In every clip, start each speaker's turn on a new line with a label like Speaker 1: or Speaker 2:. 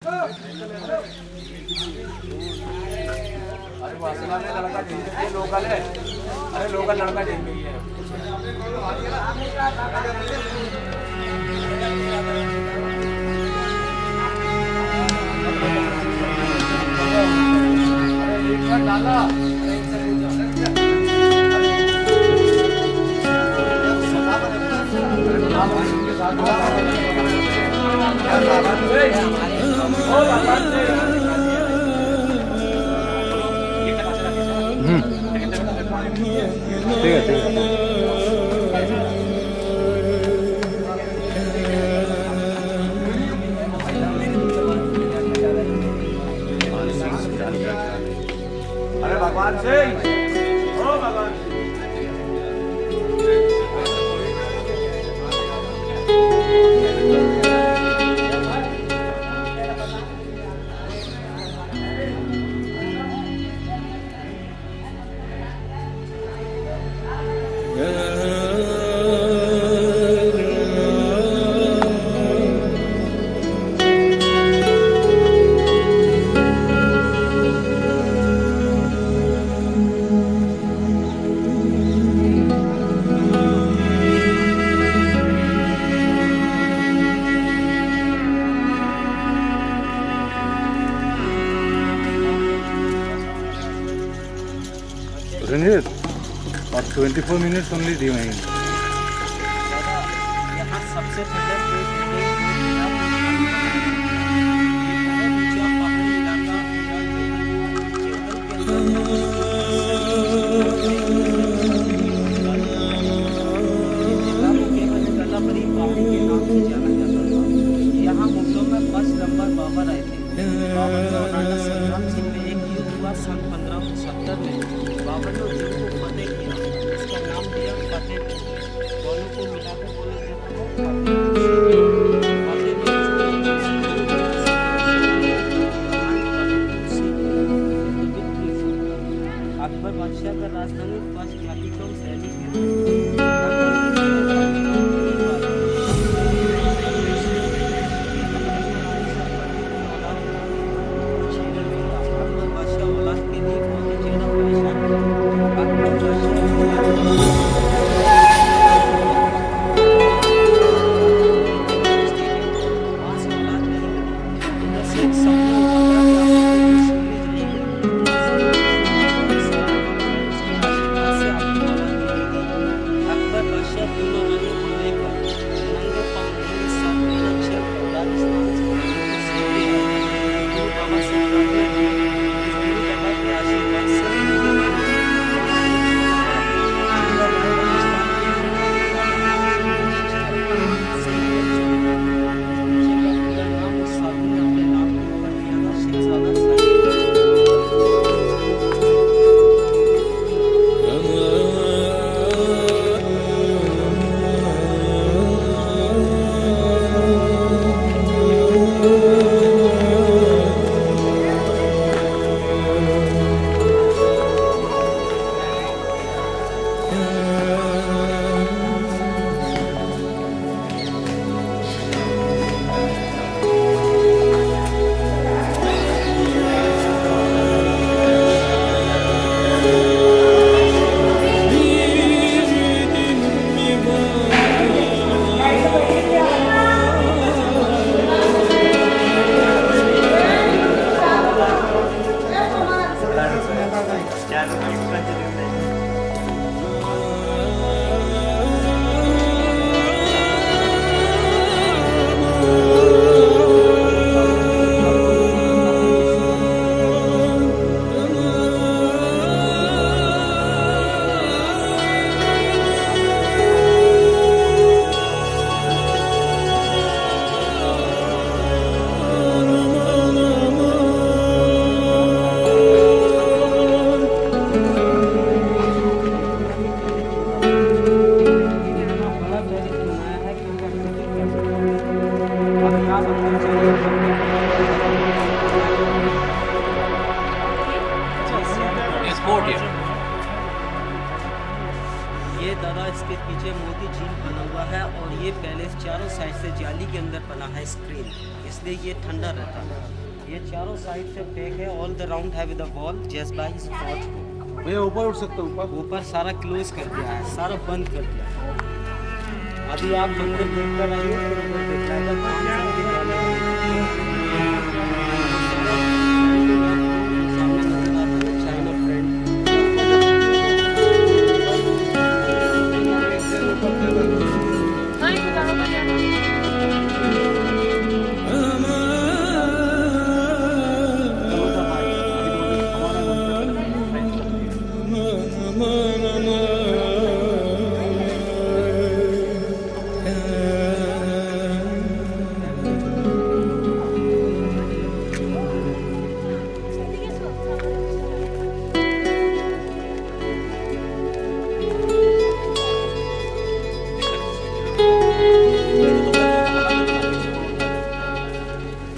Speaker 1: अरे वासना में लड़का जेल में लोकल है। अरे लोकल लड़का जेल में ही है। डाला ठीक है अरे भगवान सिंह, ओ भगवान Ranjit, और 24 minutes only remaining.
Speaker 2: यहाँ सबसे पहले यहाँ मुगलों में 5 नंबर बाबर आए थे। बाबर का नाना संग्राम सिंह में एक युद्ध हुआ सन 1570 में। बाबर ने जिन को फतेह किया उसका नाम दिया फतेह। दोनों को मिलाकर बोला जाता है अकबर बादशाह का राजधानी 5 घाटी शैली है। अकबर बादशाह औलाद के लिए बहुत ही ज्यादा परेशान थे। अकबर बादशाह ये पैलेस चारों साइड से जाली के अंदर बना है स्क्रीन, इसलिए ये ठंडा रहता है। ये चारों साइड से पैक है, ऑल द राउंड है with the wall just by spot.
Speaker 1: भैया ऊपर उठ सकते हो
Speaker 2: ऊपर सारा क्लोज कर दिया है, सारा बंद कर दिया है। अभी आप मंदिर देख कर आइए, फिर ऊपर दिखाएगा सामने नजर आता है चाइना फ्रेंड।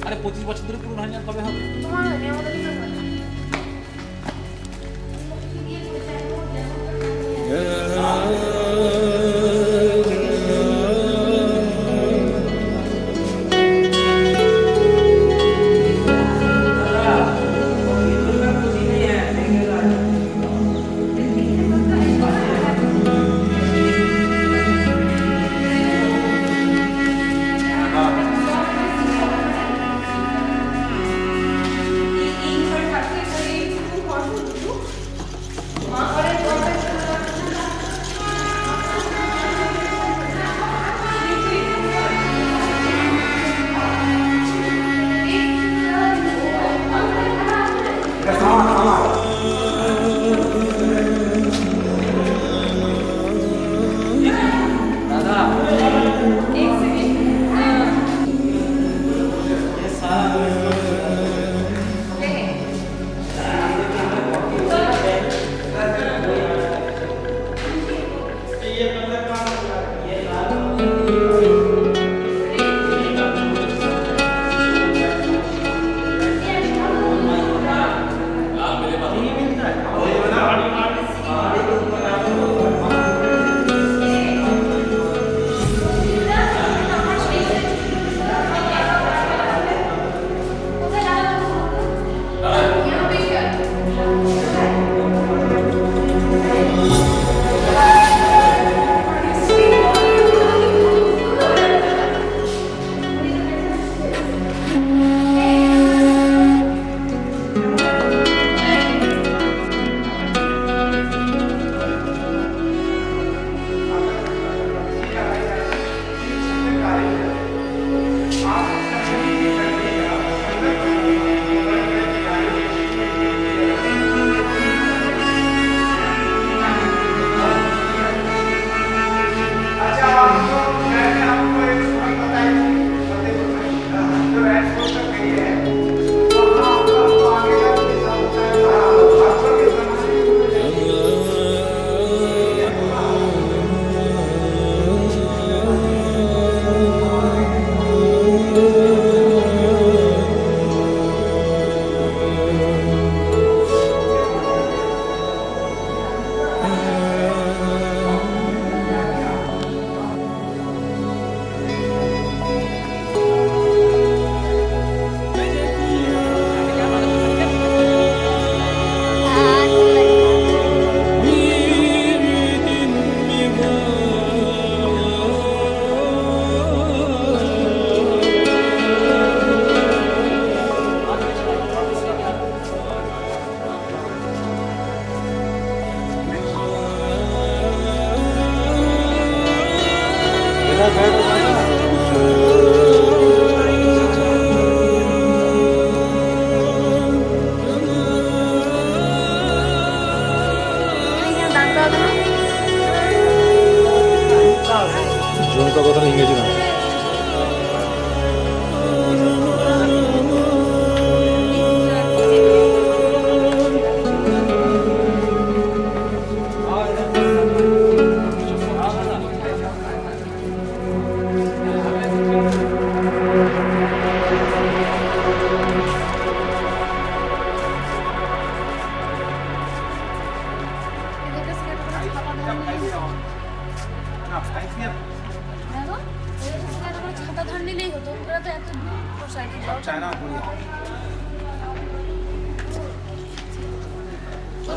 Speaker 1: আরে 25 বছর ধরে পুরো হাজার কবে হবে?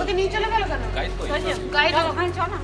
Speaker 3: ওকে নিয়ে চলে গেল কেন?
Speaker 1: গাইড কই?
Speaker 3: গাইড ওখানে চল না।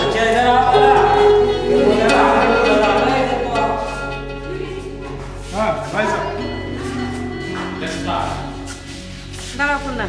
Speaker 2: अच्छा इधर आओ
Speaker 1: हाँ भाई साहब
Speaker 3: দাঁড়াও না।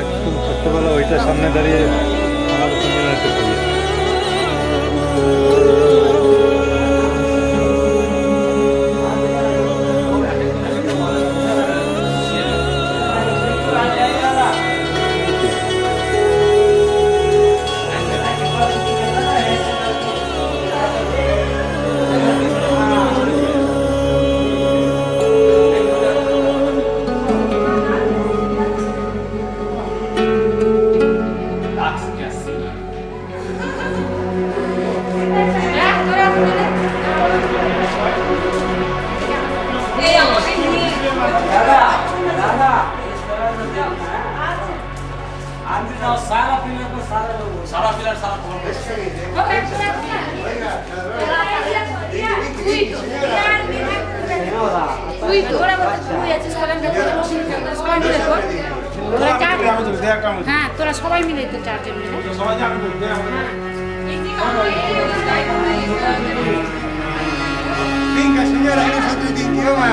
Speaker 4: একদম ছোট্টবেলা ওইটার সামনে দাঁড়িয়ে আমার সঙ্গে করি।
Speaker 1: सारा पिलर सारा
Speaker 3: Okay, তুই তোরা বলতে তুই আছিস বলেন সবাই মিলে তোর তোরা চার হ্যাঁ তোরা সবাই মিলে তো চারজন মিলে
Speaker 5: Venga, señora, que nosotros te idioma.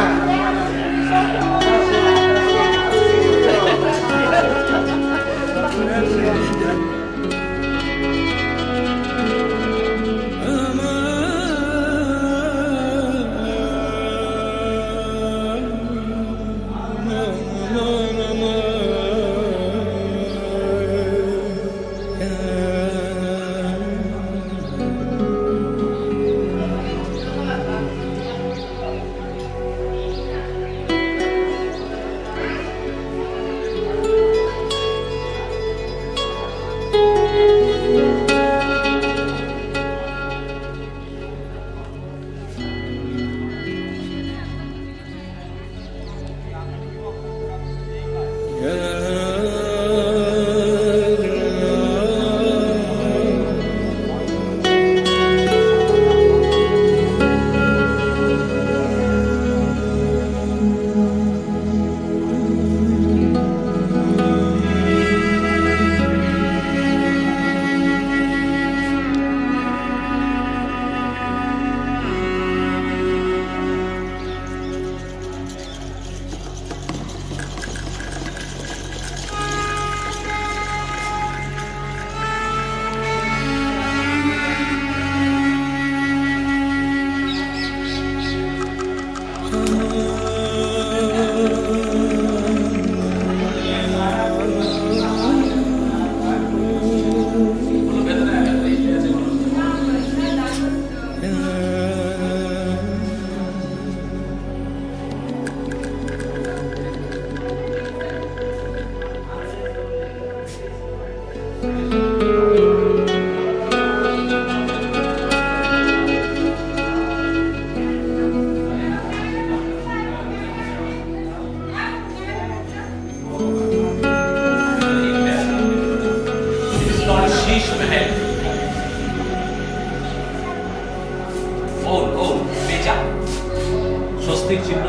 Speaker 6: Swastik চিহ্ন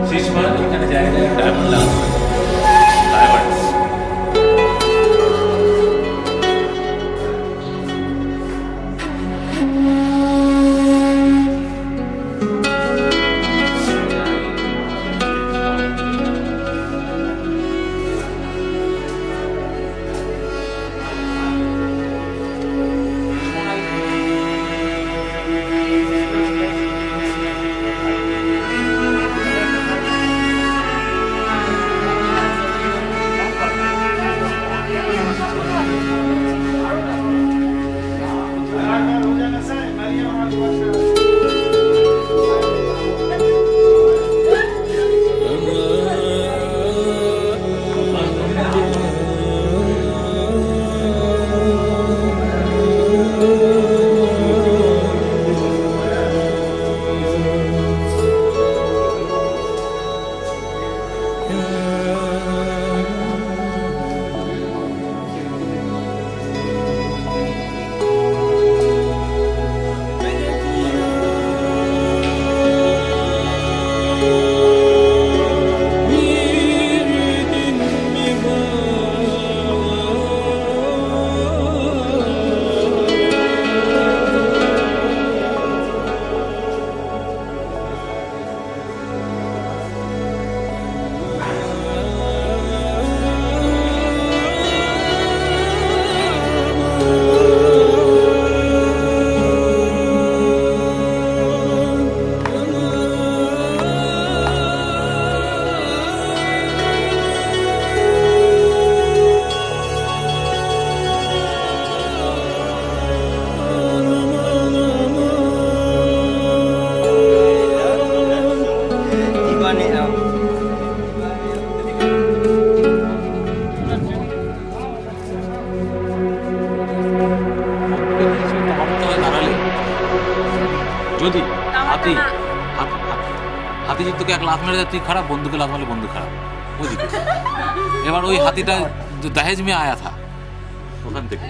Speaker 6: শেষ মানে এখানে জায়গায় ডায়মন্ড লাগানো ডায়মন্ড যদি হাতি হাতি যদি তোকে এক লাফ মেরে দেয় তুই খারাপ, বন্ধুকে লাফ মারলে বন্ধু খারাপ, বুঝলি? এবার ওই হাতিটা दहेज में आया था ওখান থেকে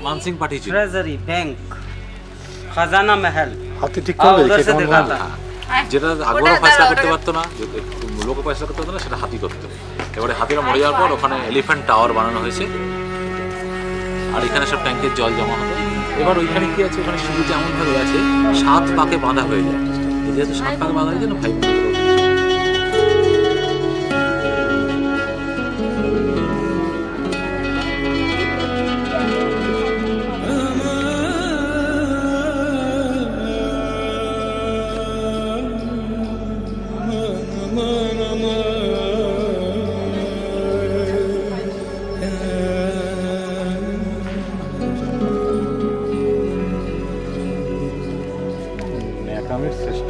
Speaker 6: मानसिंह पाठिয়েছিল
Speaker 2: ट्रेजरी बैंक खजाना महल
Speaker 5: हाथी ठीक
Speaker 2: हाँ,
Speaker 5: कर
Speaker 2: उधर से देखा था
Speaker 6: যেটা আকবর ফয়সলা করতে পারতো না, লোক ফয়সলা করতে পারতো না, সেটা হাতি করতো। এবারে হাতিরা মরে যাওয়ার পর ওখানে এলিফ্যান্ট টাওয়ার বানানো হয়েছে, আর এখানে সব ট্যাঙ্কের জল জমা হতো। এবার ওইখানে কি আছে, ওখানে সিঁড়িতে এমনভাবে আছে 7 পাকে বাঁধা হয়ে যায়। যেহেতু 7 পাকে বাঁধা হয়ে যায় না, ভাই
Speaker 4: ন্যাকামের শ্রেষ্ঠ।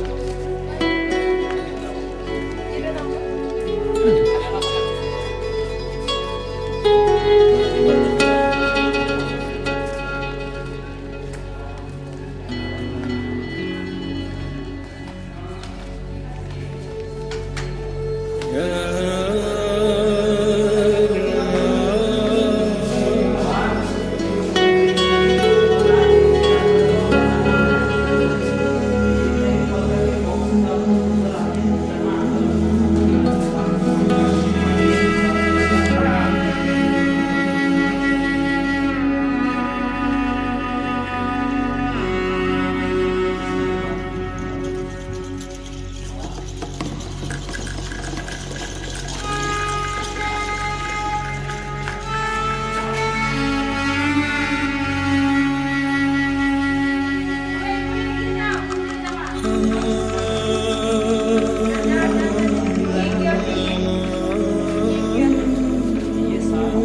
Speaker 2: ये सारा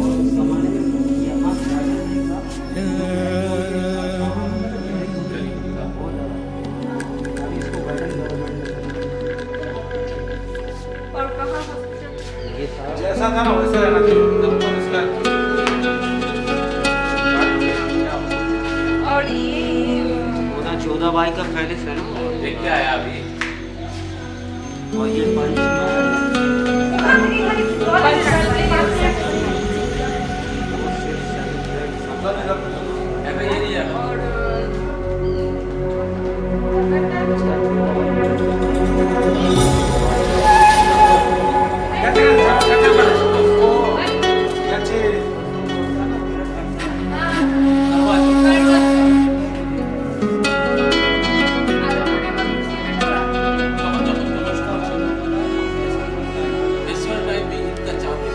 Speaker 2: और सामान यहाँ से आ जाएगा। अभी इसको बैठन गवर्नमेंट
Speaker 3: और कहाँ हॉस्पिटल?
Speaker 2: ये सारा
Speaker 1: जैसा था ना वैसा रहना चाहिए, एकदम परिष्कार।
Speaker 3: और ये
Speaker 2: 14 बाई का पैलेस है ना,
Speaker 6: देख के आया अभी।
Speaker 2: और ये 5
Speaker 6: फेस्टिवल टाइम में इनका चांद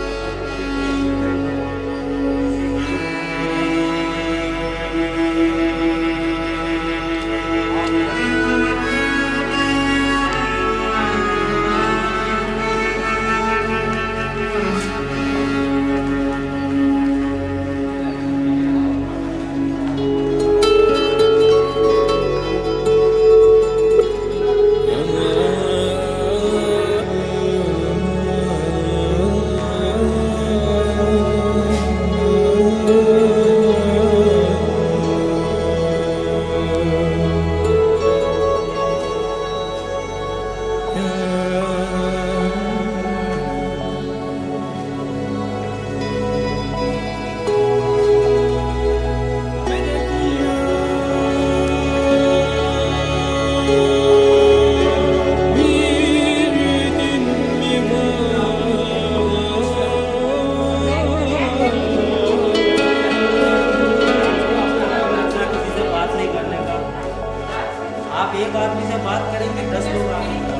Speaker 6: आप एक आदमी से बात करेंगे 10 लोग आएंगे।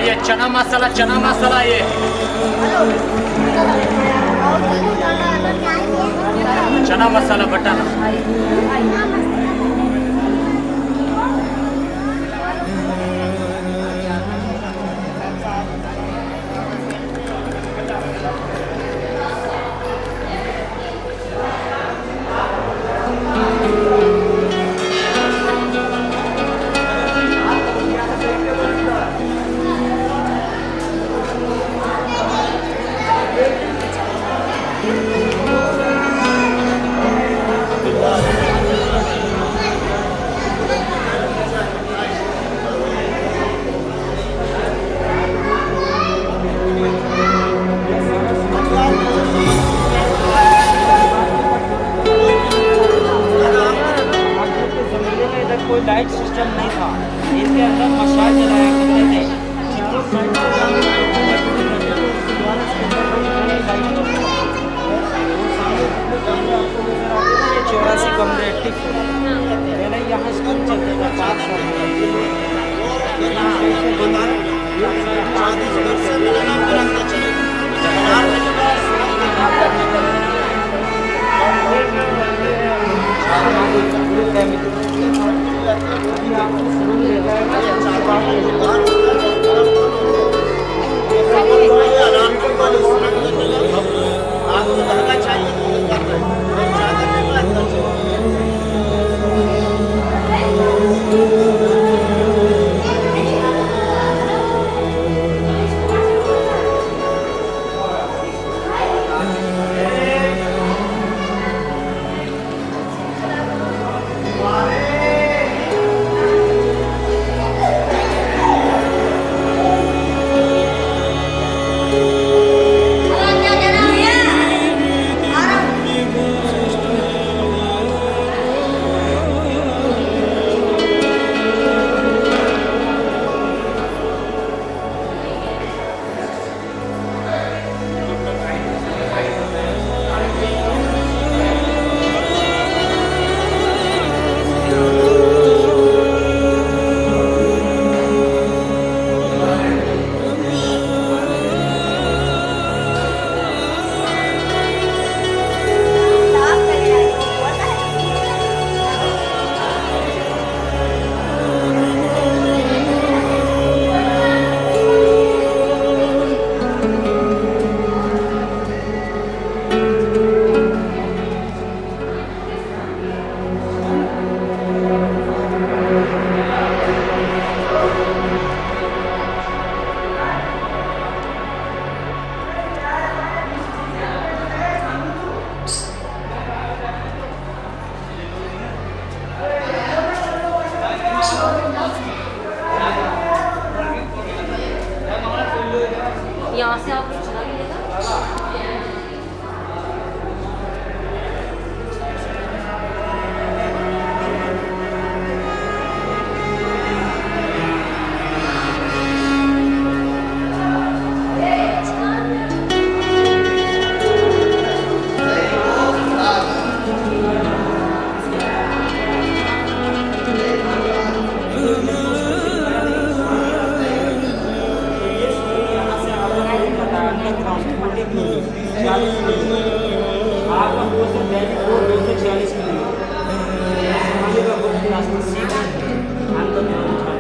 Speaker 2: ये चना मसाला ये चना मसाला बटाना था उसको मंडी की 46 किलो आग का पोस्टर दैनिक 246 किलो मंडी का गुप्त रास्ता सीधा आंदोलन में उठा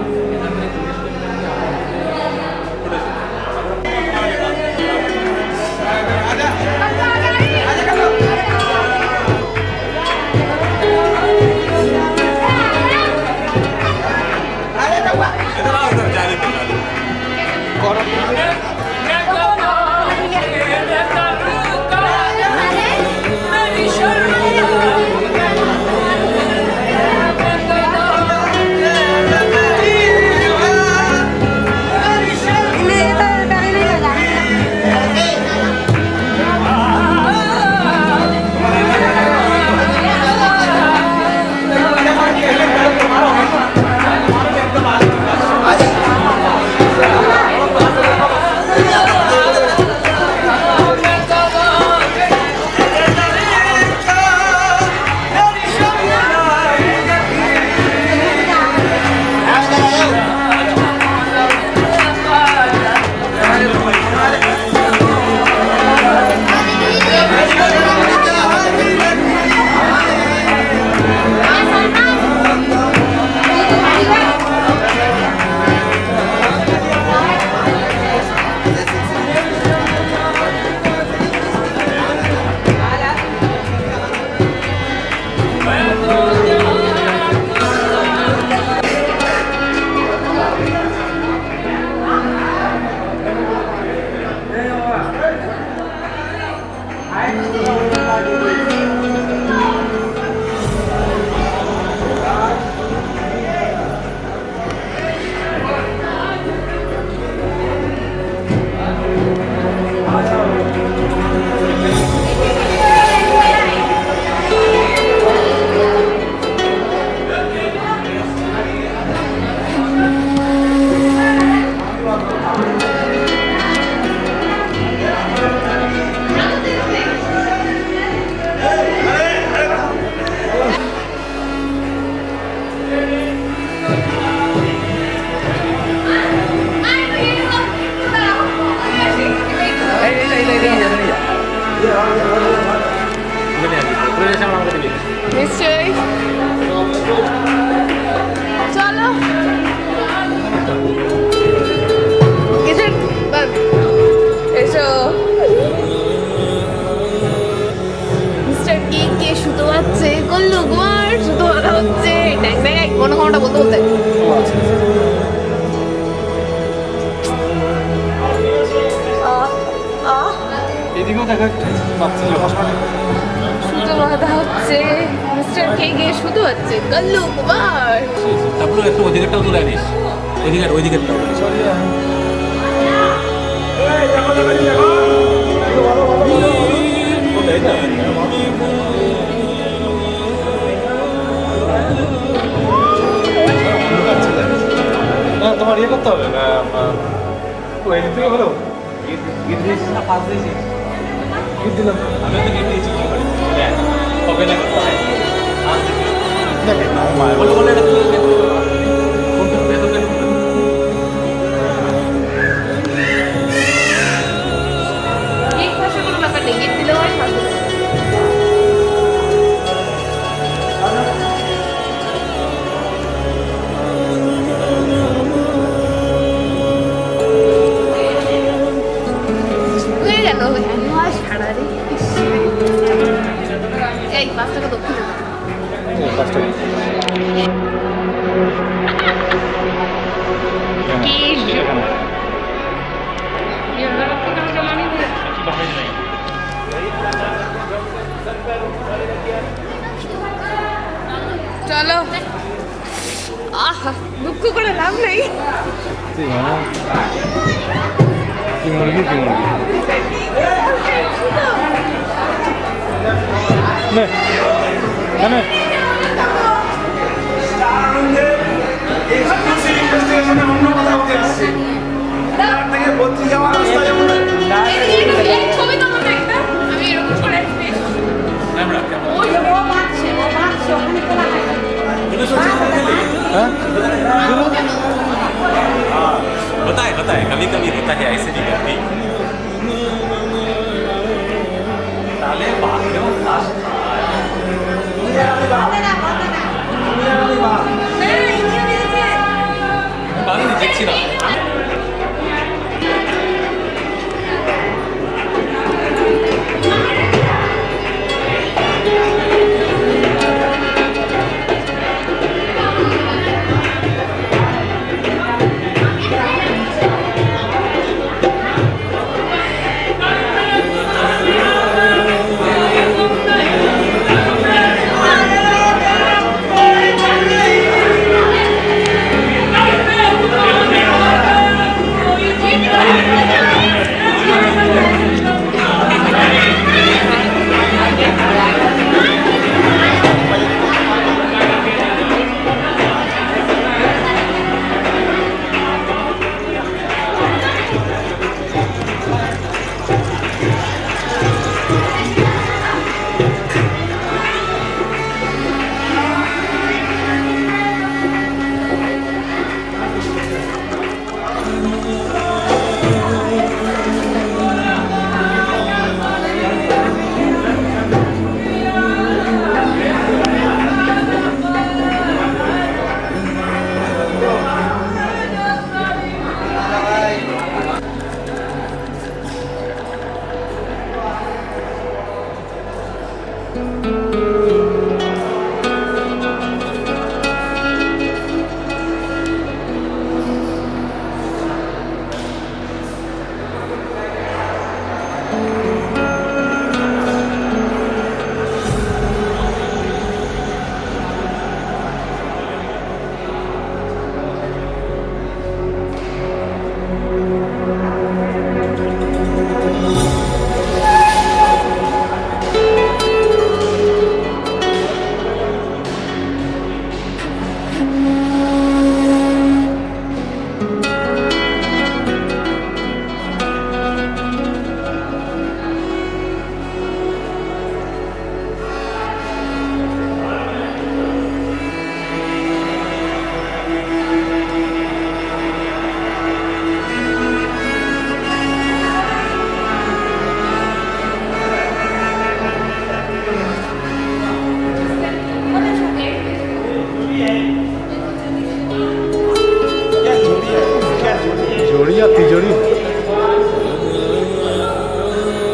Speaker 7: নিশ্চয়ই চলো কিসের এসো মিস্টার কে শুধু আছে গল্লু গোয়ার শুধু কথা হচ্ছে ড্যাং ড্যাং কোনো কোনোটা বলতে বলতে
Speaker 1: এদিকেও দেখা পাচ্ছি
Speaker 7: শুধু কথা হচ্ছে মিস্টার কে শুধু হচ্ছে গল্লু গোয়ার
Speaker 6: তারপরে একটু অধিকারটাও তুলে আনিস ওইদিকেরটাও
Speaker 4: তোমার ইয়ে করতে হবে ওই থেকে হলো
Speaker 2: पास दीजिए
Speaker 4: গিফট দিলাম
Speaker 6: আমি তো গিফট দিয়েছি হবে না বলে বলে এটা তুই কোনটা এত কেন
Speaker 7: কেক পাশে কোনো ব্যাপার নেই গিফট দিলেও আর পাশে এই 5 টাকা দক্ষিণ
Speaker 4: 5 টাকা
Speaker 7: চলো দুঃখ করে লাভ নেই
Speaker 4: কি মুরগি নে নে
Speaker 5: অন্য কথা বলতে আসছে তার থেকে বলতে যাওয়া রাস্তা যেমন
Speaker 7: ছবি তো আমাদের একটা আমি এরকম করে ওই ও মারছে ওখানে কোলা
Speaker 6: होता है कभी कभी होता है ऐसे नहीं करती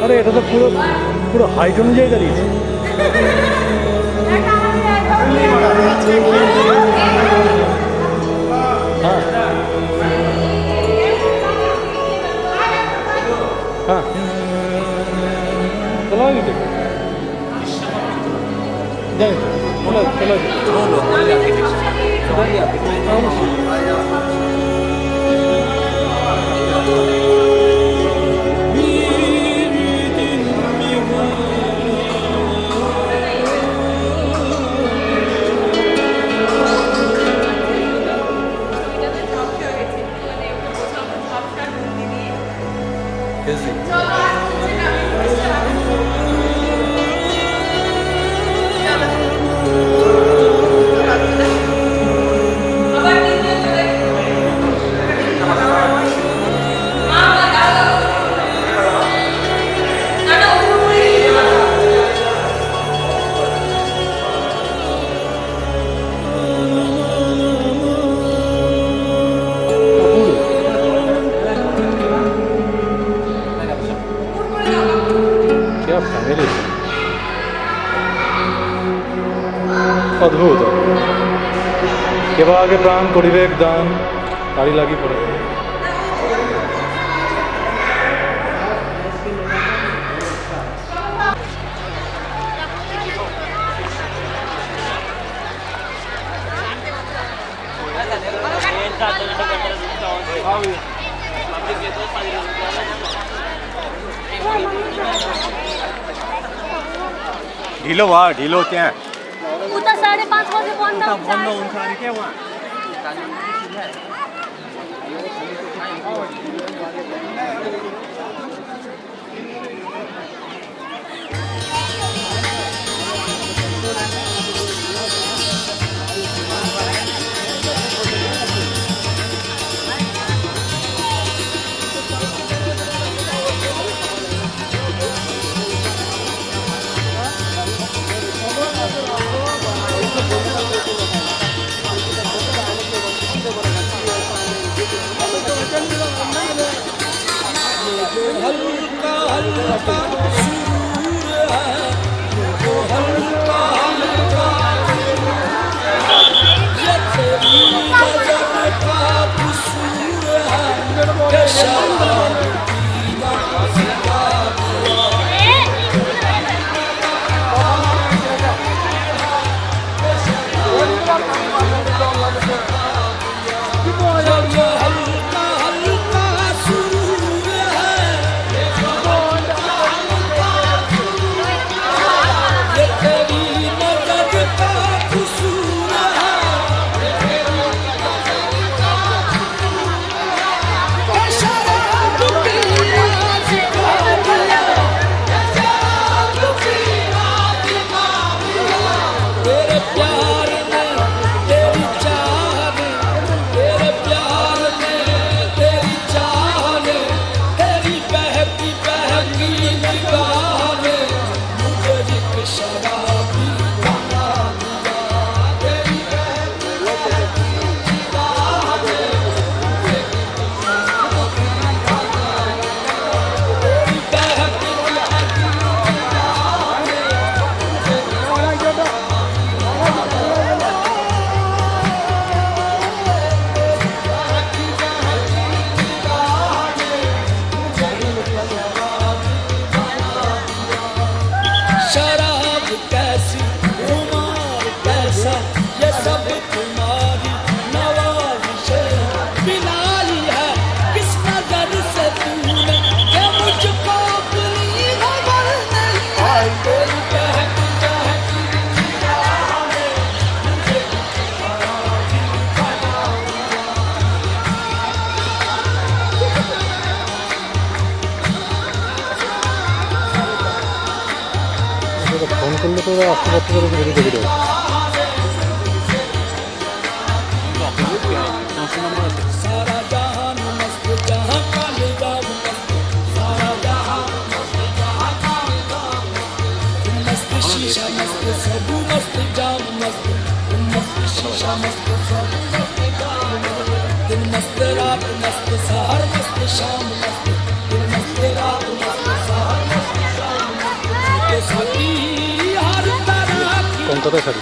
Speaker 4: আরে এটা তো পুরো পুরো হাইট অনুযায়ী দাঁড়িয়েছে। হ্যাঁ হ্যাঁ চলো দিতে যাই চলো অদ্ভুত কেবা আগে প্রাণ করিবেক দান তারি লাগি পড়ে
Speaker 1: ढिलो भयो ढिलो त्यहाँ
Speaker 7: उता 5:30 बजे बन्द हुन्छ
Speaker 2: के वहाँ ফোন করলে তো আসতে পারতে পারে বেরিয়ে দেখে দেবে
Speaker 8: रात मस्त सहर मस्त शाम मस्त मस्त रात मस्त सहर मस्त
Speaker 4: কোথায় ছাড়ি?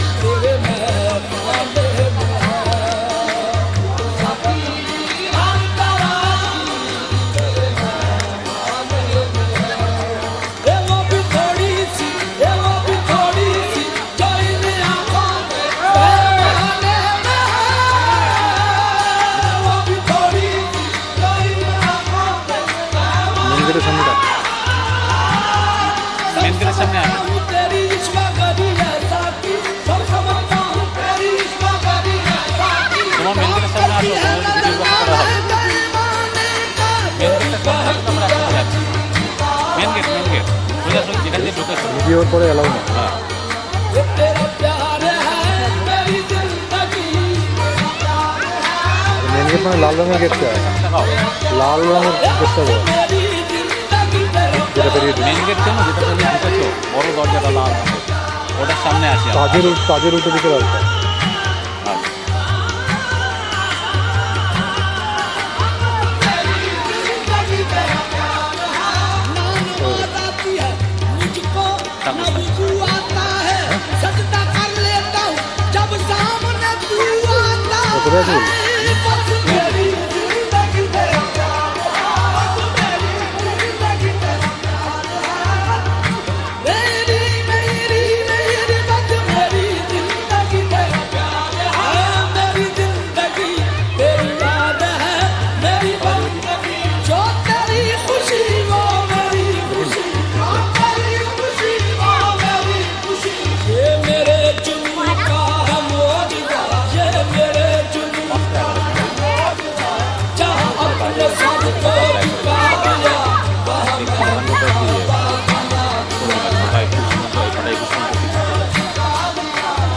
Speaker 4: মেন গেটের সামনে ডাক।
Speaker 6: মেন গেটের সামনে আসো। তোমার মেন গেটের সামনে আসো, ভিডিও করা হবে। মেন গেটের সামনে আসো, আমরা একসাথে যাচ্ছি। মেন গেট সোজাসুজি যেখান দিয়ে ঢুকেছো।
Speaker 4: ভিডিওর পরে অ্যালাউ না।
Speaker 6: হ্যাঁ
Speaker 4: মেন গেট মানে লাল রঙের গেটটা, লাল রঙের গেটটা যেটা বেরিয়ে
Speaker 6: মেন গেট কেন যেটা তুমি ঢুকেছো বড় দরজাটা লাল রঙের, ওটার সামনে আসি আমরা।
Speaker 4: কাজের উল্টো দিকে রাস্তা। কোথায় আছে বলি?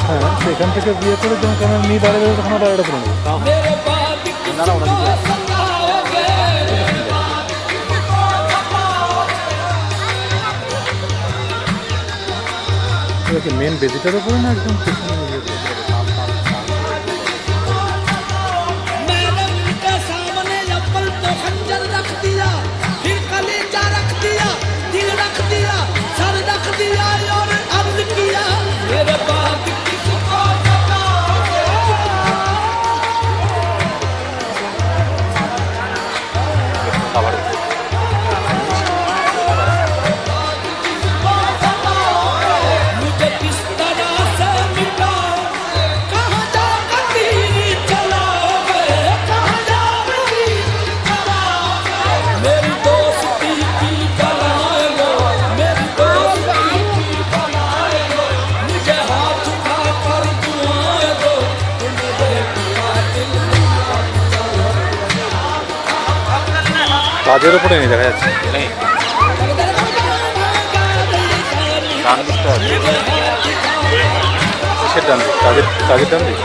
Speaker 4: হ্যাঁ, সেখান থেকে বিয়ে করে যখন ক্যামেরা নিয়ে বাইরে বেরোবে তখন ওটা করে নেবো। মেন বেদিটার উপরে না একদম পিছনে? কাজের উপরে নেই দেখা যাচ্ছে। কিসের ডান দিক? কাজের ডান দিক।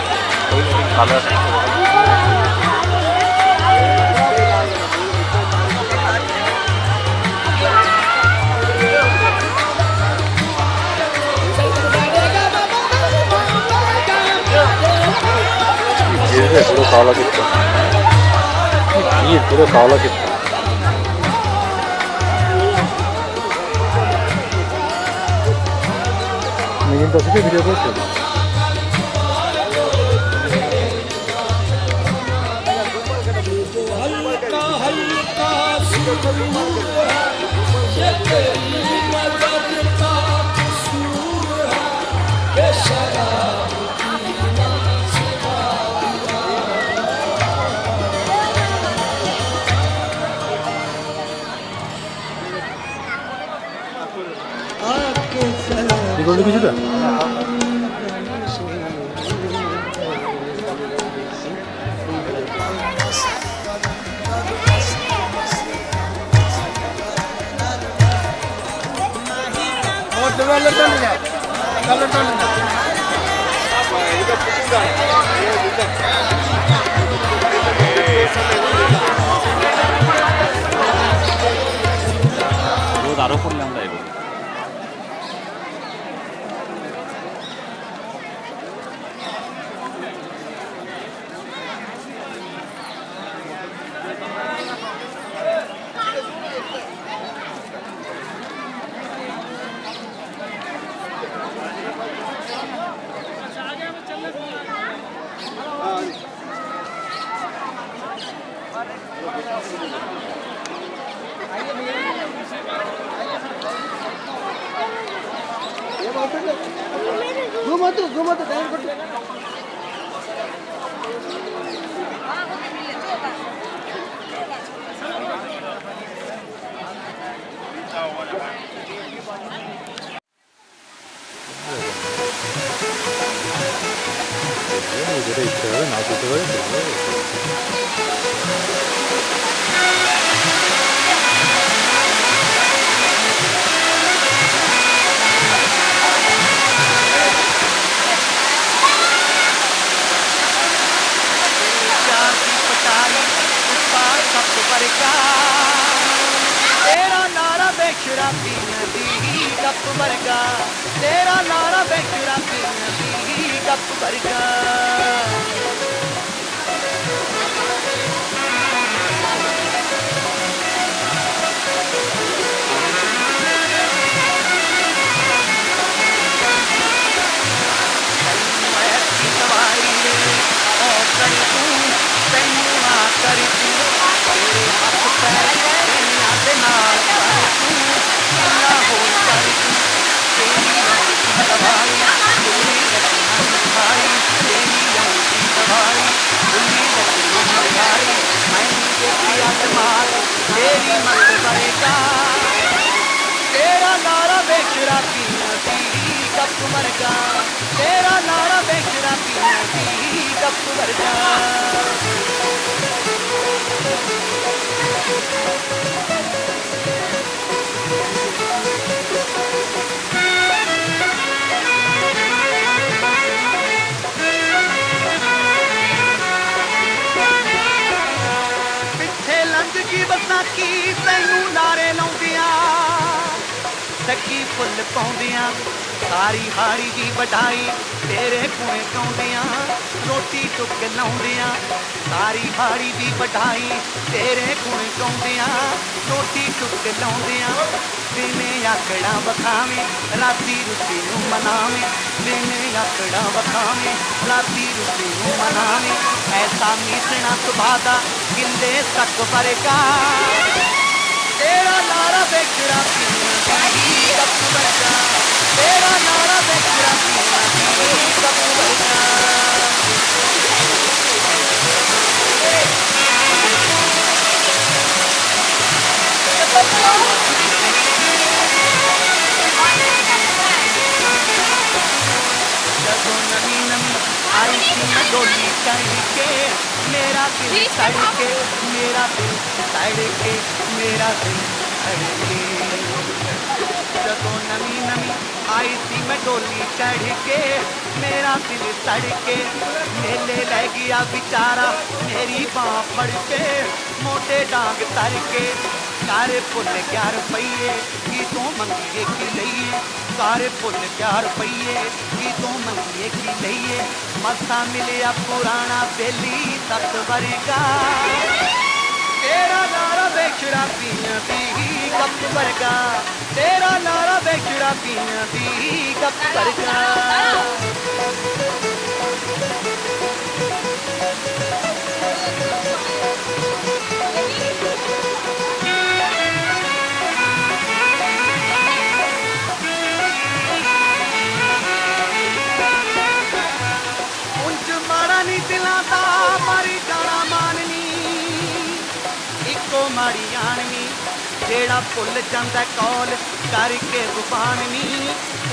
Speaker 4: পুরো কাওলা কিত্তা, পুরো কাওলা কিত্তা। মিনিট 10 ভিডিও করছে। কি করলি কিছুটা?
Speaker 6: রোদ আরো পড়লে আমরা এগোবো।
Speaker 4: যেটা ইচ্ছে হবে না করতে পারে
Speaker 2: तेरा नारा बेशराबी नदी कप वर्गा तेरा नारा बेशराबी नदी कप वर्गा तेरी मत बरेगा तेरा नारा बेशराबी नदी कप वर्गा तेरा नारा बेशराबी नदी कप वर्गा की बसाखी तैनू नारे लाउंदियां सखी फुल पाउंदियां सारी हाड़ी दी बढ़ाई तेरे कुएं गाउंदियां रोटी टुक लाउंदियां सारी हाड़ी दी बढ़ाई तेरे कुएं गाउंदियां रोटी टुक लाउंदियां दिने आकड़ा वखावे राती रुसी नू मनावे दिने आकड़ा वखावे राती रुसी नू मनावे ऐसा मीसना सुभादा गिल्ले तक वर्गा तेरा नारा बेशराबी नदी कप वर्गा तेरा नारा बेशराबी नदी कप वर्गा जदों नमी नमी आई थी मैं डोली चढ़ के मेरा दिल सड़ के मेरा दिल सड़ के मेरा दिल सड़ के जदों नमी नमी आई थी मैं डोली चढ़ के मेरा दिल सड़ के मेले ले गया बेचारा मेरी बाँ फड़ के मोटे डांग तर के सारे फुल 11 रुपये की तू मंगिए की लइए सारे फुल 11 रुपये की तू मंगिए की लइए मसा मिलिया पुराना बेली तक वर्गा तेरा नारा बेशराबी नदी कप वर्गा तेरा नारा बेशराबी नदी कप वर्गा मारी जाना माननी इको माड़ी आननी जेड़ा भुल जांदा कौल करके जुबाननी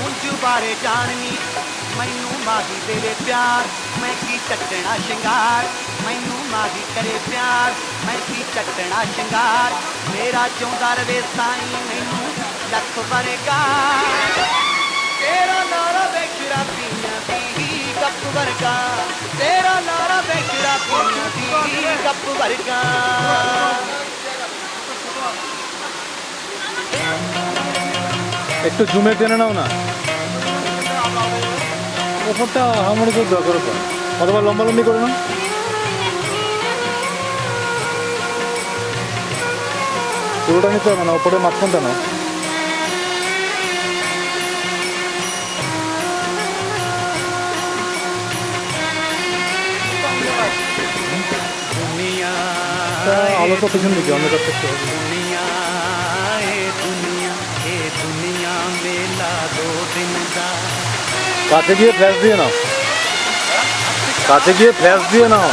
Speaker 2: उंज बारे जाननी मैनू माही तेरे प्यार मैं की चटना शिंगार मैनू माही करे प्यार मैं की चटना शिंगार मेरा चौंदा रवे साईं मैनू लख वर्गा तेरा नारा बेशराबी नदी कप वर्गा तेरा नारा बेशराबी नदी कप वर्गा
Speaker 4: একটু জুমে টেনে নাও না ওপরটা হামারি তো দরকার অথবা লম্বালম্বি করো না পুরোটা নিতে হবে না ওপরে মাঝখানটা না আলো তো পিছন দিকে অন্ধকার করতে হবে
Speaker 2: दुनिया ए दुनिया दुनिया मेला 2 दिन दा
Speaker 4: কাছে গিয়ে ফ্ল্যাশ দিয়ে নাও, কাছে গিয়ে ফ্ল্যাশ দিয়ে নাও,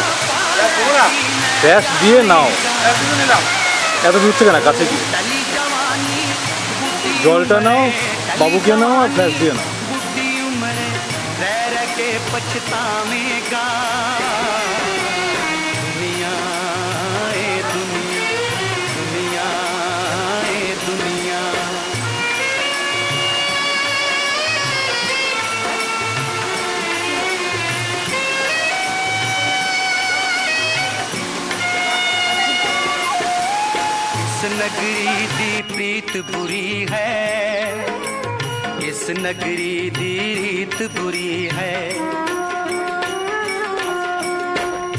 Speaker 4: ফ্ল্যাশ দিয়ে নাও। এত দূর থেকে না, কাছে গিয়ে
Speaker 2: टली जवानी बुढ़ी
Speaker 4: জলটা নাও, বাবুকে নাও আর ফ্ল্যাশ দিয়ে নাও।
Speaker 2: बुढ़ी उम्र रह रह के पछतावेगा दुनिया ए दुनिया दुनिया ए दुनिया इस नगरी दी प्रीत बुरी है, इस नगरी दी रीत बुरी है,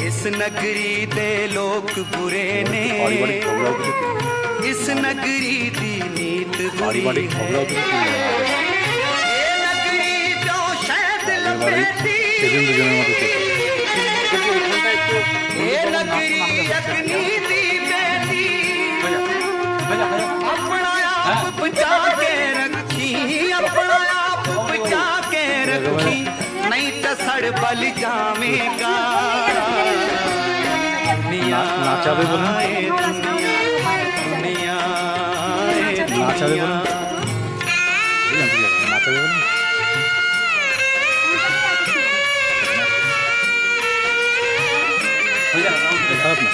Speaker 2: इस नगरी दे लोग बुरे ने, इस नगरी दी नीत बुरी है, ये नगरी जो शायद लपेटी, ये नगरी अग्नि दी बेटी अपना आप बचा के रखी, अपना आप बचा के रखी, नहीं तो सड़ बल जावेगा दुनिया
Speaker 4: नाचावे बोलो।
Speaker 2: ए दुनिया दुनिया ए
Speaker 4: नाचावे
Speaker 2: दुनिया
Speaker 4: बोलो। নাচাবে বলে খারাপ না,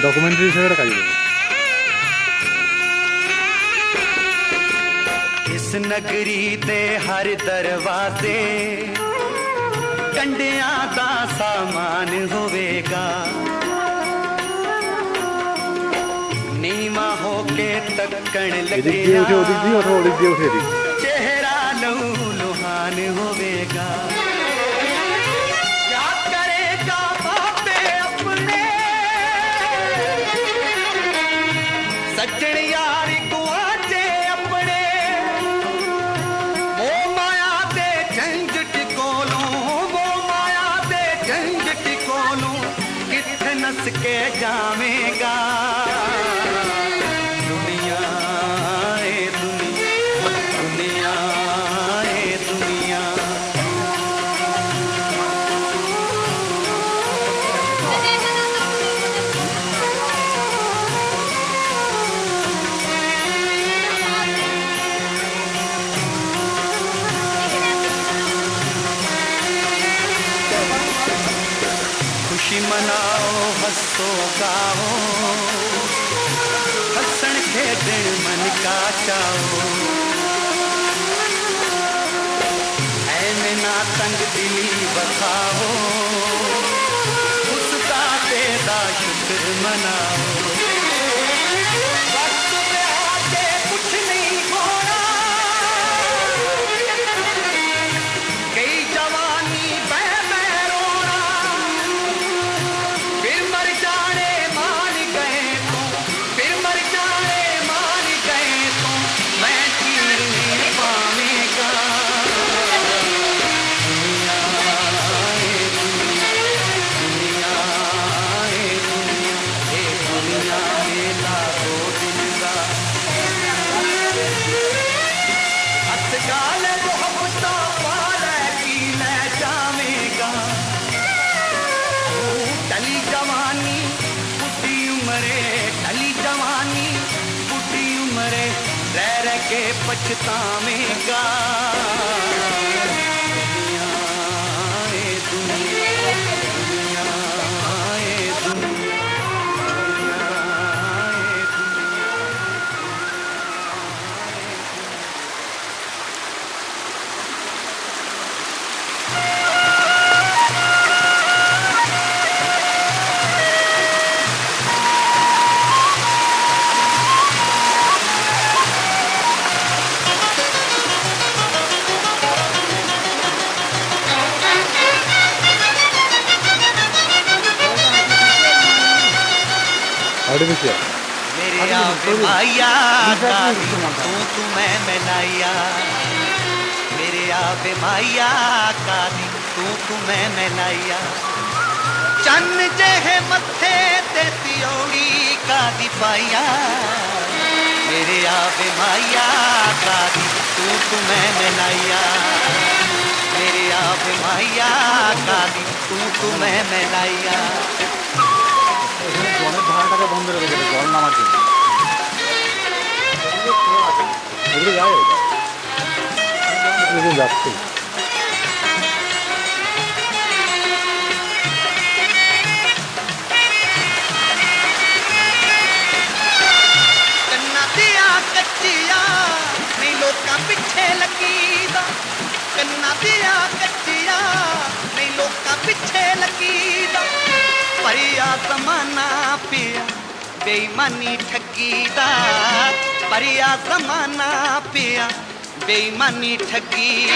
Speaker 4: ডকুমেন্টারি হিসেবে একটা কাজে দেবে।
Speaker 2: इस नगरी दे हर दरवाजे कंडियां दा सामान होवेगा, नीमा होके तक्कण
Speaker 4: এদিক দিয়ে উঠে ওদিক দিয়ে
Speaker 2: लगेगा
Speaker 4: অথবা ওদিক দিয়ে উঠে এদিক।
Speaker 2: चेहरा लहू लुहान होवेगा, क्या करेगा बापे अपने सज्जन यार गुआचे अपने, वो माया दे झंझट कोलों, वो माया दे झंझट कोलों किथ नस के जावेगा दुनिया ए दुनिया दुनिया ए दुनिया खुशी मनाओ हंसो गाओ, हंसण खेडण मन का चाओ, ऐने ना तंग दिली बखाओ, उस दाते दा शुक्र मनाओ, वक्त पे आके कुछ नहीं होना, कई जवानी बह बह रोना, फिर मर जाने मान गए तो, फिर मर जाने मान गए तो मैं चीर नहीं पावेगा दुनिया ए दुनिया दुनिया ए दुनिया ए दुनिया मेला 2 दिन दा हथ गाल मोहब्बतां पाले की ले जावेगा, टली जवानी बुढ़ी उम्रे, टली जवानी बुढ़ी उम्रे रह रह के पछतावेगा दुनिया ए दुनिया दुनिया ए दुनिया दुनिया ए
Speaker 4: आर्टिफिशियल
Speaker 2: मेरे आवे माया तू मैं मिलाया, मेरे आवे माया कादी तू मैं मिलाया, चन्न जेहे मथे ते तियोड़ी कादी पाया, मेरे आवे माया कादी
Speaker 8: तू मैं मिलाइया मेरे आप माइया का दी तू मैं मिलाइया
Speaker 4: জলের ধারাটাকে বন্ধ রেখে দেবে জল নামার জন্য এগুলো যায় এগুলো যাচ্ছে
Speaker 8: ਕੰਨਾਂ ਦੀਆਂ ਕੱਚੀਆਂ ਨਹੀਂ ਲੋਕਾਂ ਪਿੱਛੇ ਲੱਗੀਦਾ ਕੰਨਾਂ ਦੀਆਂ ਕੱਚੀਆਂ ਨਹੀਂ ਲੋਕਾਂ ਪਿੱਛੇ ਲੱਗੀਦਾ ਪਰਿਆ ਜ਼ਮਾਨਾ ਪਿਆ ਬੇਈਮਾਨੀ ਠੱਗੀ ਦਾ ਪਰਿਆ ਜ਼ਮਾਨਾ ਪਿਆ ਬੇਈਮਾਨੀ ਠੱਗੀ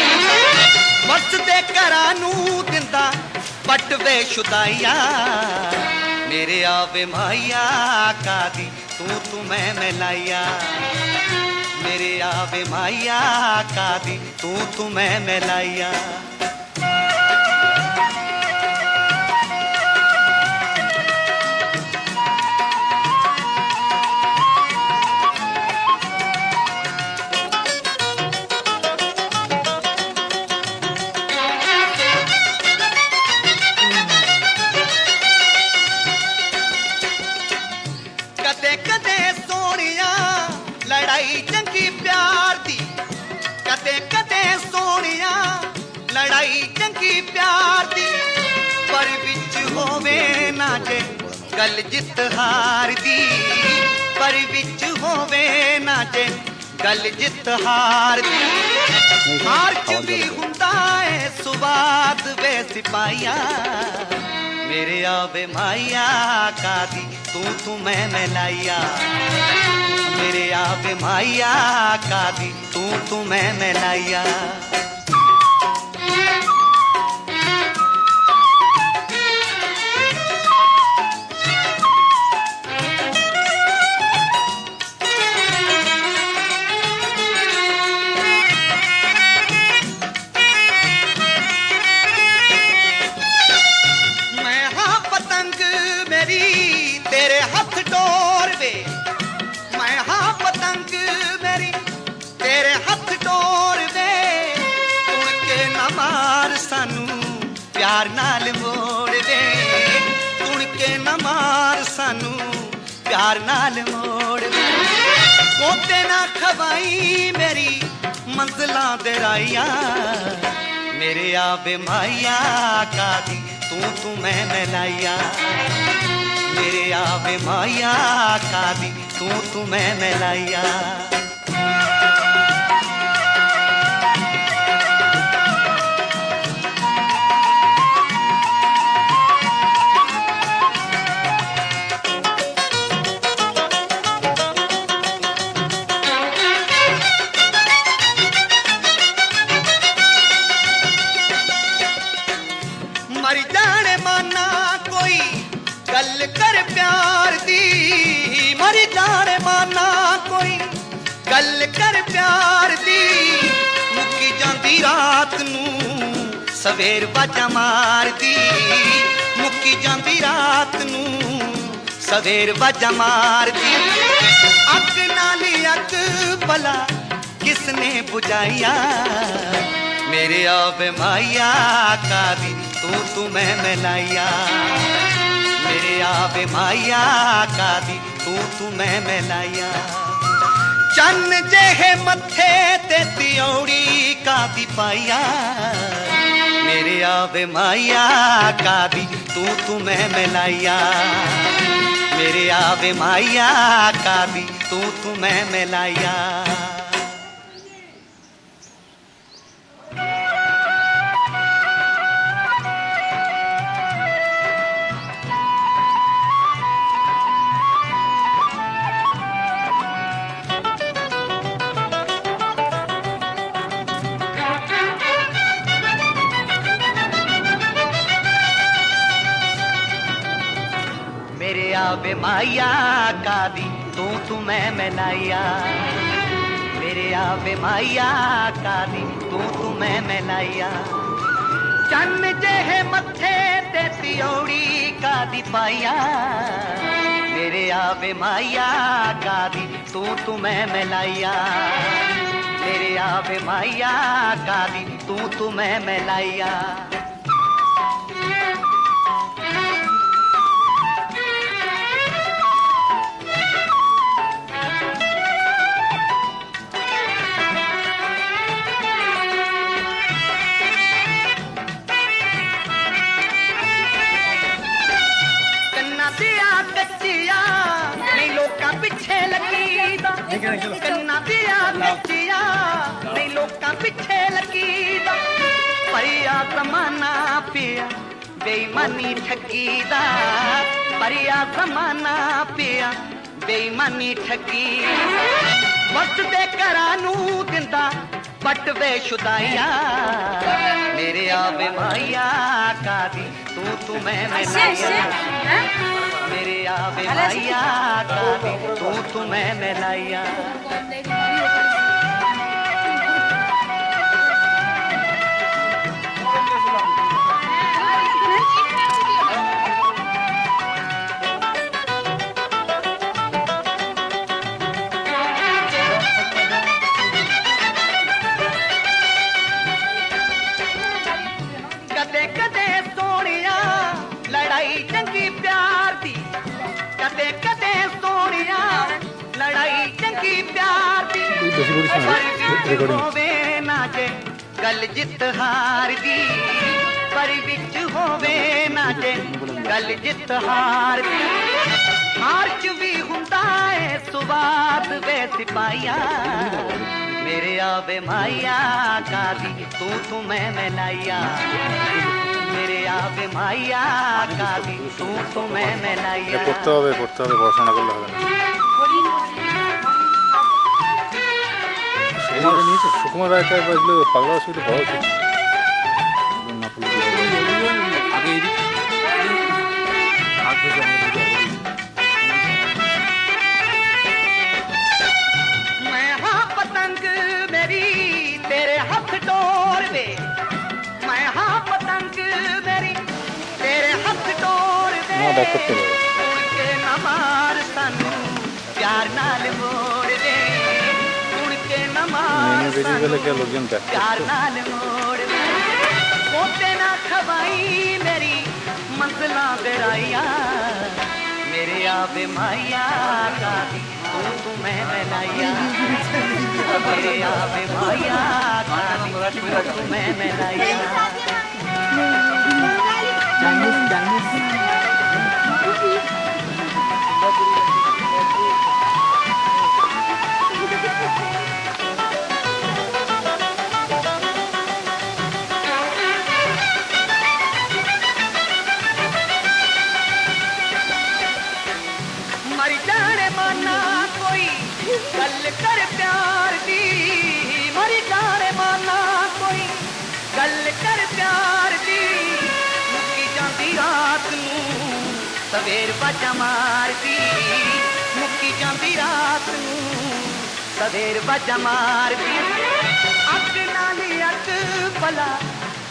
Speaker 8: ਵਸਦੇ ਘਰਾਂ ਨੂੰ ਦਿੰਦਾ ਪੱਟ ਵੇ ਸ਼ੁਦਾਈਆ ਮੇਰੇ ਆਵੇ ਮਾਈਆ ਕਾਦੀ ਤੂੰ ਮੈਂ ਮਿਲਾਈਆ मेरे आवे माइया का दी तू मैं मिलाइया कदे कदे सोनिया लड़ाई चंगी प्यार दी कदे कदे सोनिया लड़ाई चंगी प्यार दी पर विच होवे ना जे गल जित हार दी पर विच होवे ना जे गल जित हार दी हार च भी हुंदा है सुवाद वे सिपाहिया मेरे आवे माइया का दी तू मैं मिलाइया मेरे आवे माइया का दी तू मैं मिलाइया मैं हाँ पतंग मेरी तेरे हाथ डोर वे मैं हाँ पतंग मेरी तेरे हाथ डोर वे तुण के न मार सानू प्यार नाल मोड़ वे तुण के न मार सानू प्यार नाल मोड़ वे कोते ना खवाई मेरी मंजिलां दे राइया मेरे आवे माइया का दी तू मैं मिलाइया मेरे आवे माइया का दी तू मैं मिलाइया मर जाने माना कोई गल कर प्यार दी मर जाने माना कोई गल कर प्यार दी मुक्की जांदी रात नू सवेर बाजा मार दी मुक्की जांदी रात नू सवेर बाजा मार दी अग नाली अग भला किसने बुझाइया मेरे आवे माइया का दी तू मैं मिलाइया मेरे आवे माइया का दी तू मैं मिलाइया चन्न जेहे मथे ते तियोड़ी का दी पाइया मेरे आवे माइया का दी तू मैं मिलाइया मेरे आवे माइया का दी तू मैं मिलाइया मेरे आवे माइया का दी तू मैं मिलाइया मेरे आवे माइया का दी तू मैं मिलाइया चन्न जेहे मथे ते तियोड़ी का दी पाइया मेरे आवे माइया का दी तू मैं मिलाइया मेरे आवे माइया कादी तू मैं लाइया। कच्चिया नहीं लोका पिछे लगी कन्ना दिया कच्चिया नहीं लोका पिछे लगी परिया जमाना पिया बेईमानी ठगी दा परिया जमाना पिया बेईमानी ठगी वक्त दे करानू दिंदा पट वे शुदाइया मेरे आवे माइया कादी तू मैं लाइया मेरे आवे माइया कादी तू मैं लाइया। कदे कदे सोनिया लड़ाई चंगी प्यार दी कदे कदे सोनिया लड़ाई चंगी प्यार दी होवे ना जे गल जित हार दी पर विच होवे ना जे गल जित हार दी हार च भी हुंदा है सुवाद वे सिपाहिया मेरे आवे माइया कादी तू मैं लाइया मेरे आवे माइया कादी तू मैं लाइया।
Speaker 4: করতে হবে পড়াশোনা করলে হবে না। সুকুমার রায়টা এগুলো পাগলা অসুবিধা হওয়া উচিত
Speaker 8: मैं हाँ पतंग मेरी तेरे हाथ डोर दे मैं हाँ पतंग मेरी तेरे हाथ डोर दे
Speaker 4: না ব্যাক করতে হবে
Speaker 8: उड़ के न मार सानू प्यार नाल मोड़ दे उड़ के न मार
Speaker 4: বেরিয়ে গেলে কে লোকজন ব্যাক
Speaker 8: प्यार नाल मोड़ दे पोते ना खवाई मेरी मंजिलां बेराइया मेरे आवे माइया कादी तू मैं लाइया मेरे आवे माइया कादी तू मैं लाइया। मर जाने माना कोई गल कर प्यार दी मर जाने माना कोई गल कर प्यार दी मुक्की जाती रात नू सवेर बाजा मारदी मुक्की जाती रात नू सवेर बाजा मारदी अग नाली अग भला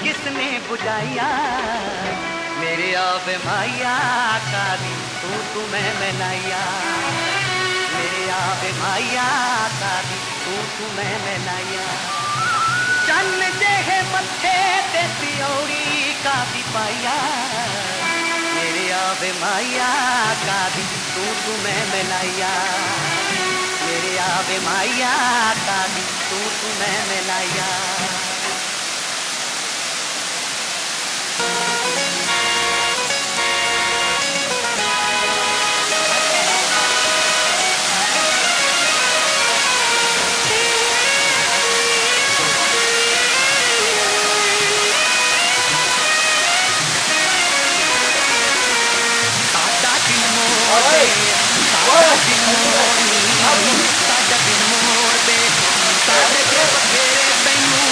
Speaker 8: किसने बुझाइया मेरे आवे माइया कादी तू मैं लाइया मेरे आवे माइया कादी तू मैं लाइया चन्न जेहे मथे ते सियोड़ी कादी पाइया मेरे आवे माइया कादी तू मैं लाइया मेरे आवे माइया कादी तू मैं लाइया। साडा दिन मोड़ दे साडे के बखेरे तैनू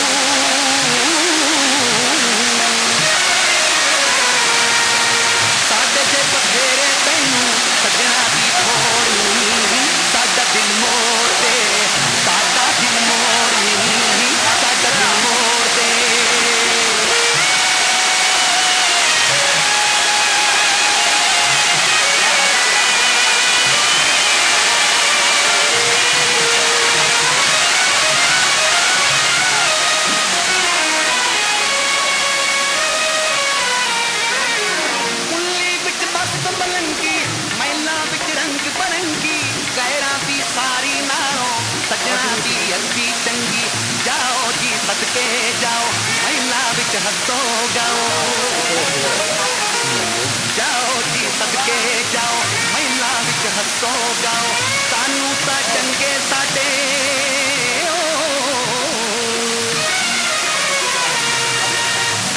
Speaker 8: विच हसो गाओ जाओ जी सदके जाओ महिला विच हसो गाओ सानू तां चंगे साडे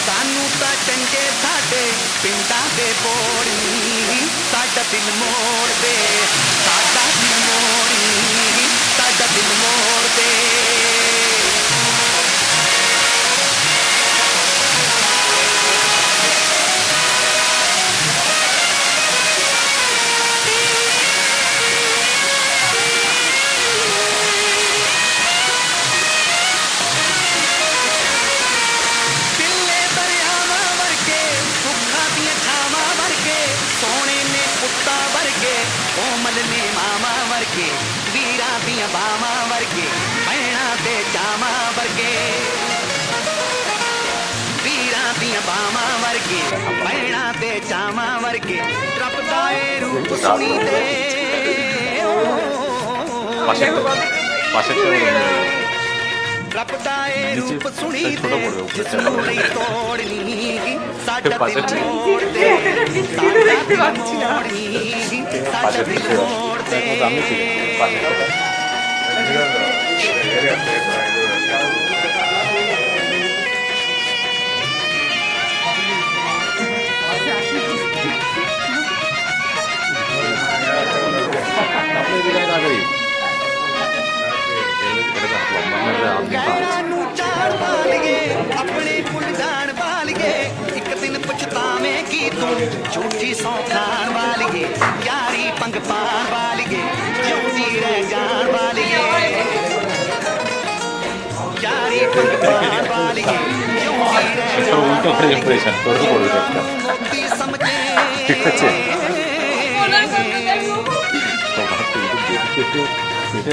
Speaker 8: सानू तां चंगे साडे पिंडां दे बोड़ी साडा दिल मोड़ दे साडा दिल मोड़ी साडा दिल मोड़ दे कोमल ने मामा वर्गे वीरा दियां बामा वर्गे भैणा ते जामा वर्गे वीरा दियां बामा वर्गे भैणा ते जामा वर्गे रब दा ए रूप सुनी दे रब दा ए रूप सुनी दे जिसनू नहीं तोड़नी साडा दिल मोड़ दे साडा दिल मोड़नी साडा दिल मोड़ दे अपने भुल जान वालिए एक दिन पछतावे की तू झूठी सौ खान वालिए यारी पंग पान वालिए जिउंदी रह जान वालिए यारी पंग पान वालिए जिउंदी रह जान वालिए मोती समझे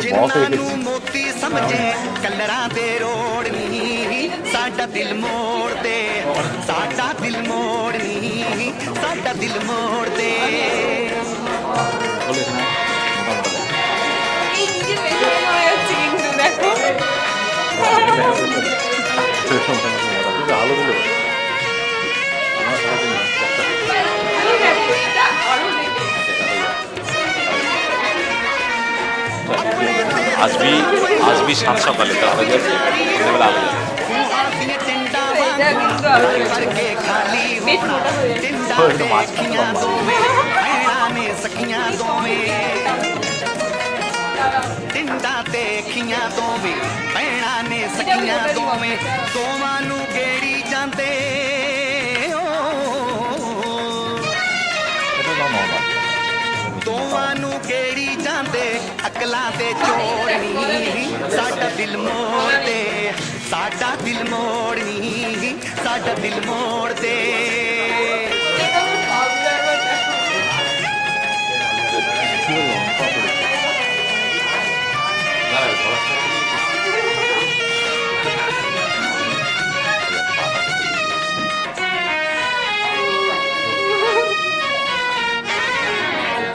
Speaker 8: जिन्नानू मोती समझे कलरां दे रोड़नी साडा दिल मोड़ दे साडा दिल मोड़नी साडा दिल मोड़ दे
Speaker 6: आज भी सात सकाले ताहले सन्ध्याबेला आलो
Speaker 8: करके खाली टिंडा देखियां दोवें भैणां ने सखियां दोवें टिंडा देखियां दोवें भैणां ने सखियां दोवें दोवां नू गेड़ी जांदे दोवां नू गेड़ी जांदे अकलां दे चोड़नी साडा दिल मोड़ दे साडा दिल मोड़नी साडा दिल मोड़ दे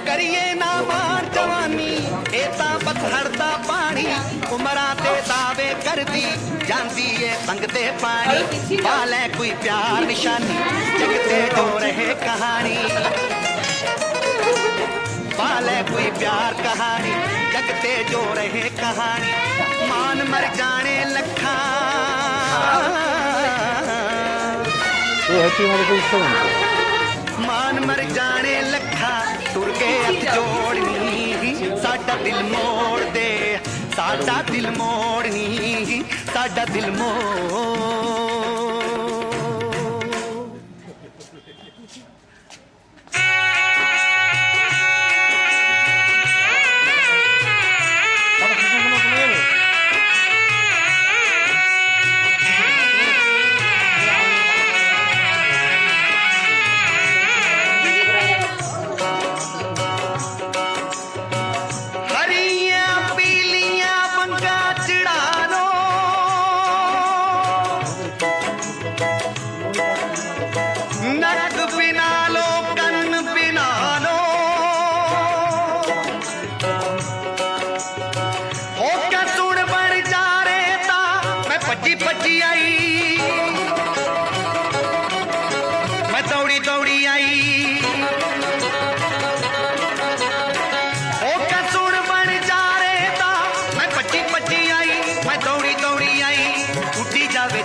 Speaker 8: करिए ना मार जवानी एता पत्थरदा पानी उमरा ते दावे कर दी जानदी है संग दे पानी पाले कोई प्यार निशानी जगते जो रहे कहानी पाले कोई प्यार कहानी जगते जो रहे कहानी मान मर जाने लखा मान मर जाने लखा तुर के हथ जोड़नी साडा दिल मोड़ दे साडा दिल मोड़नी साडा दिल मोड़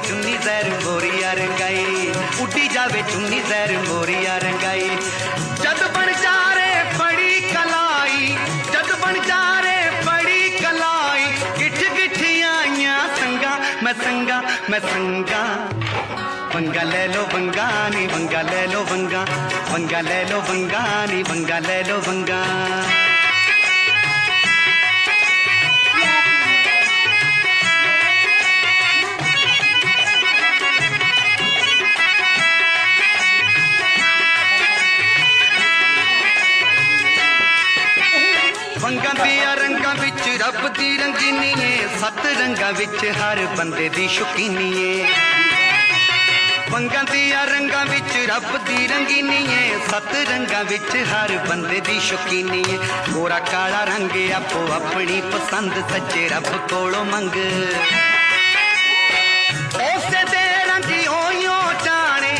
Speaker 8: चुन्नी जहर मोरिया रंगाई, उड्डी जावे चुन्नी जहर मोरिया रंगाई। जद बन जा रे बड़ी कलाई, जद बन जा रे बड़ी कलाई, गिठ गिठियां संगा मैं संगा मैं संगा। वंगा ले लो वंगा नी वंगा ले लो वंगा, वंगा ले लो वंगा नी वंगा ले लो वंगा। वंगा दिया रंगा विच रब दी रंगीनी है, 7 रंगा विच हर बंदे दी शौकीनी है। वंगा दिया रंगा विच रब दी रंगीनी है, 7 रंगा विच हर बंदे दी शौकीनी है। गोरा काला रंग आपो अपनी पसंद, सच्चे रब कोलों मंग। ओसे दे रंगी ओयो जाने,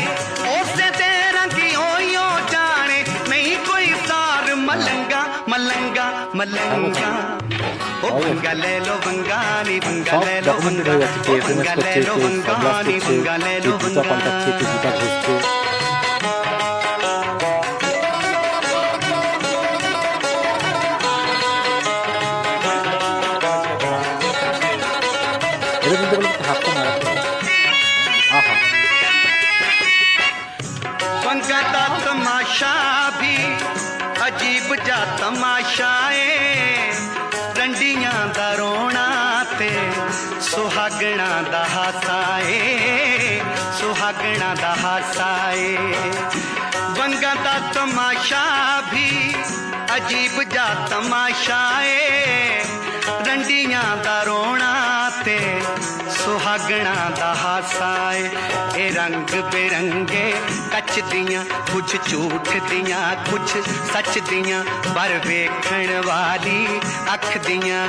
Speaker 8: ओसे दे रंगी ओयो जाने, नहीं कोई सार मलंगा मलंगा मलंगा। ओ वंगा ले लो वंगा नी वंगा ले लो वंगा, ओ वंगा ले लो वंगा नी वंगा ले लो वंगा। वंगा दा तमाशा भी अजीब जा तमाशा है, रंडियां दा रोना ते सुहागना दा हासा है, सुहागना दा हासा है। वंगा दा तमाशा भी अजीब जा तमाशा है, रंडियां दा रोना ते सुहागना दा हासा है। ए रंग बिरंगे कच दियां, कुछ झूठ दियां कुछ सच दियां, पर वेखण वाली अख दियां।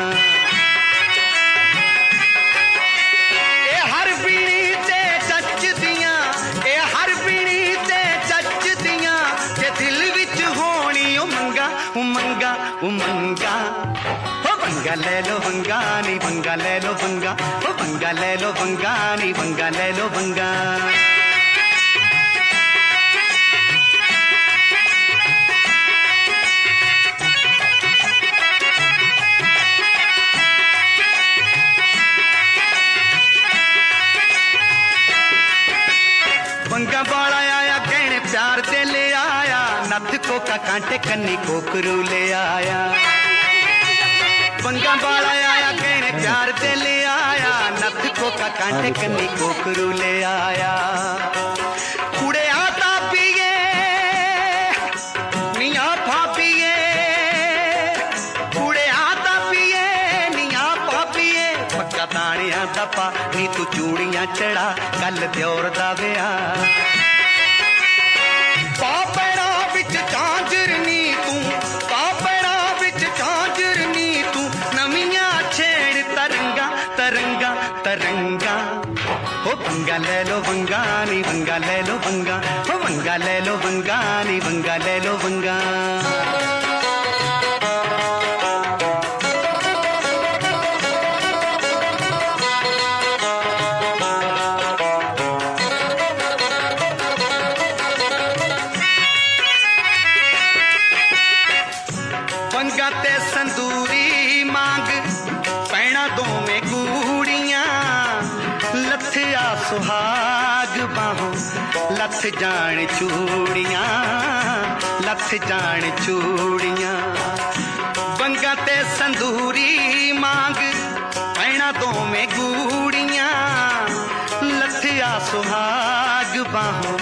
Speaker 8: ए हर बीड़ी ते चच दियां, ए हर बीड़ी ते चच दियां, जे दिल विच होनी उमंगा उमंगा उमंगा। वंगा ले लो वंगा नी वंगा ले लो वंगा, ओ वंगा ले लो वंगा नी वंगा ले लो वंगा। वंगा बाला आया गहने प्यार दे ले आया, नथ कोका कांटे कन्नी कोकरू ले आया। वंगा बाला आया गहने प्यार दे ले आया, नथ कोका कांटे कन्नी कोकरू ले आया। कुड़े आता पिए निया भापिए, कुड़े आता पिए निया भापिए, पक्का तानिया दपा नी तू चूड़ियां चढ़ा, कल द्योर दा ब्याह। पापड़ा विच झांझरनी तू, पापड़ा विच झांझरनी तू, नवियां छेड़ तरंगा तरंगा तरंगा। हो वंगा ले लो वंगा नी वंगा ले लो वंगा, हो वंगा ले लो वंगा नी वंगा ले लो वंगा। वंगा ते संदूरी मांग पैना दो में गूड़ियां, लथया सुहाग बाहों लथ जान चूड़ियां, लथ जान चूड़ियां। वंगा ते संदूरी मांग पैना दो में गूड़ियां, लथया सुहाग बाहों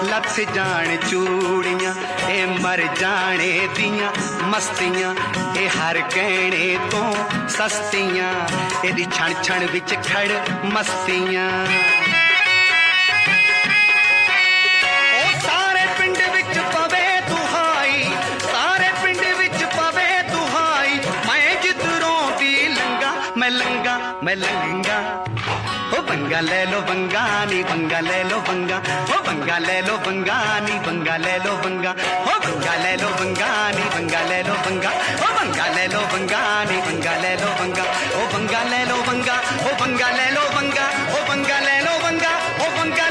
Speaker 8: लथ जान चूड़ियां। ए मर जाने दियां मस्तियां, ए हर गहने तो सस्तियां, एदी छण छण विच खड़ मस्तियां। ओ सारे पिंड विच पवे दुहाई, सारे पिंड विच पवे दुहाई, मैं जिधरों दी लंगा मैं लंगा मैं लंगा। ओ वंगा ले लो वंगा नी वंगा ले लो वंगा, ओ वंगा ले लो वंगा नी वंगा ले लो वंगा, ओ वंगा ले लो वंगा नी वंगा ले लो वंगा, ओ वंगा ले लो वंगा नी वंगा ले लो वंगा, ओ वंगा ले लो वंगा, ओ वंगा ले लो वंगा, ओ वंगा ले लो वंगा। ओ बंकर